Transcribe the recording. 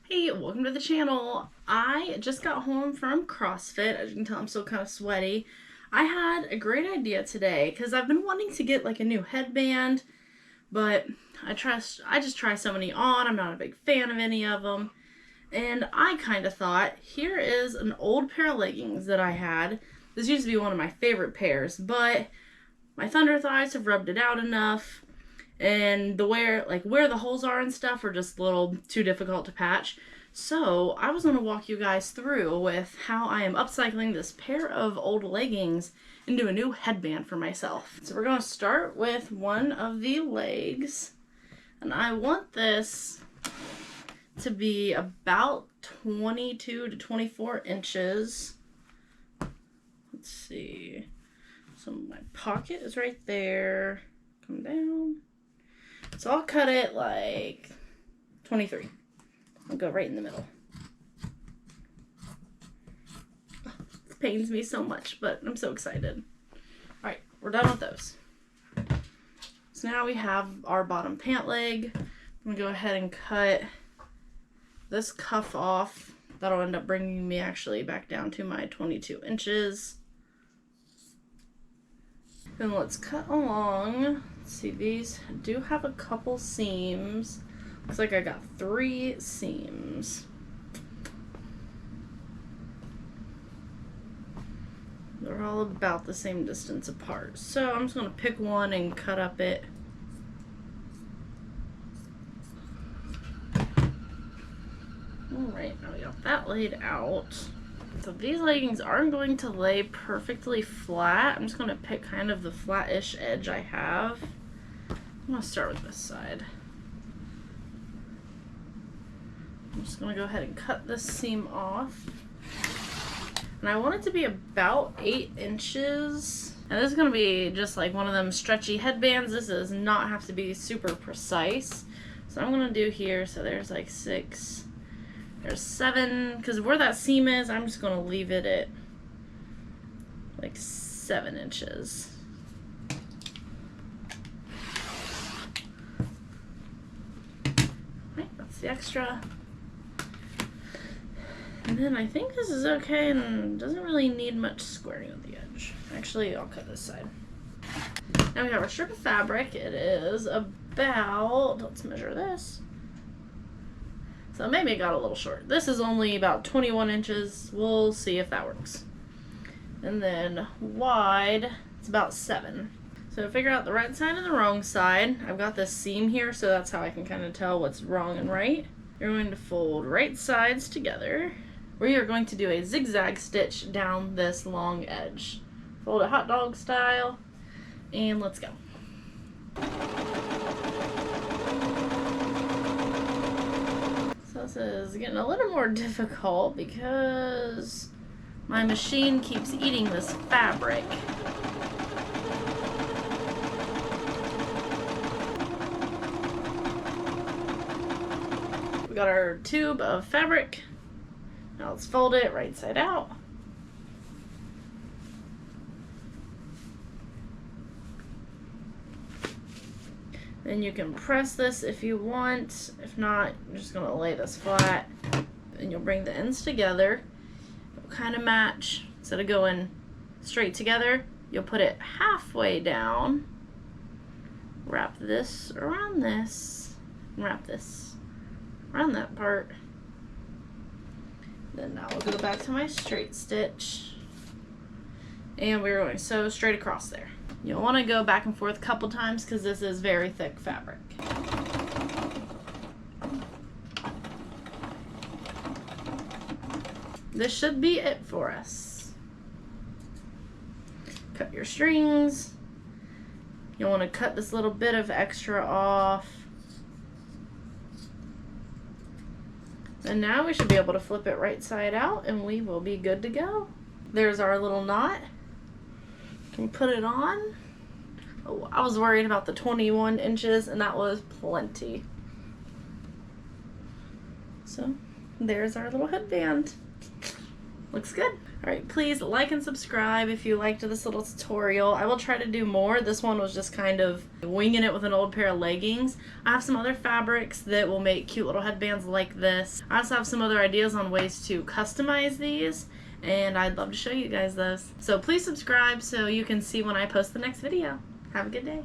Hey, welcome to the channel. I just got home from CrossFit. As you can tell, I'm still kind of sweaty. I had a great idea today because I've been wanting to get like a new headband, but I just try so many on. I'm not a big fan of any of them. And I kind of thought, here is an old pair of leggings that I had. This used to be one of my favorite pairs, but my thunder thighs have rubbed it out enough. And where the holes are and stuff are just a little too difficult to patch. So I was going to walk you guys through with how I am upcycling this pair of old leggings into a new headband for myself. So we're going to start with one of the legs, and I want this to be about 22 to 24 inches. Let's see. So my pocket is right there. Come down. So I'll cut it like 23. I'll go right in the middle. It pains me so much, but I'm so excited. Alright, we're done with those. So now we have our bottom pant leg. I'm going to go ahead and cut this cuff off. That'll end up bringing me actually back down to my 22 inches. Then let's cut along. Let's see, these do have a couple seams. Looks like I got 3 seams. They're all about the same distance apart. So I'm just going to pick one and cut up it. Alright, now we got that laid out. So these leggings aren't going to lay perfectly flat. I'm just going to pick kind of the flat-ish edge I have. I'm going to start with this side. I'm just going to go ahead and cut this seam off. And I want it to be about 8 inches. And this is going to be just like one of them stretchy headbands. This does not have to be super precise. So I'm going to do here, so there's like 6. There's 7, because where that seam is, I'm just going to leave it at like 7 inches. Right, that's the extra. And then I think this is okay and doesn't really need much squaring of the edge. Actually, I'll cut this side. Now we have our strip of fabric. It is about, let's measure this. So maybe it got a little short. This is only about 21 inches. We'll see if that works. And then wide, it's about 7. So figure out the right side and the wrong side. I've got this seam here, so that's how I can kind of tell what's wrong and right. You're going to fold right sides together. We are going to do a zigzag stitch down this long edge. Fold it hot dog style, and let's go. This is getting a little more difficult because my machine keeps eating this fabric. We got our tube of fabric. Now let's fold it right side out. Then you can press this if you want. If not, you're just gonna lay this flat. And you'll bring the ends together. It'll kind of match. Instead of going straight together, you'll put it halfway down. Wrap this around this. And wrap this around that part. Then now we'll go back to my straight stitch. And we're going to sew straight across there. You'll want to go back and forth a couple times because this is very thick fabric. This should be it for us. Cut your strings. You'll want to cut this little bit of extra off. And now we should be able to flip it right side out and we will be good to go. There's our little knot. Can put it on. Oh, I was worried about the 21 inches and that was plenty. So there's our little headband. Looks good. Alright, please like and subscribe if you liked this little tutorial. I will try to do more. This one was just kind of winging it with an old pair of leggings. I have some other fabrics that will make cute little headbands like this. I also have some other ideas on ways to customize these, and I'd love to show you guys those. So please subscribe so you can see when I post the next video. Have a good day.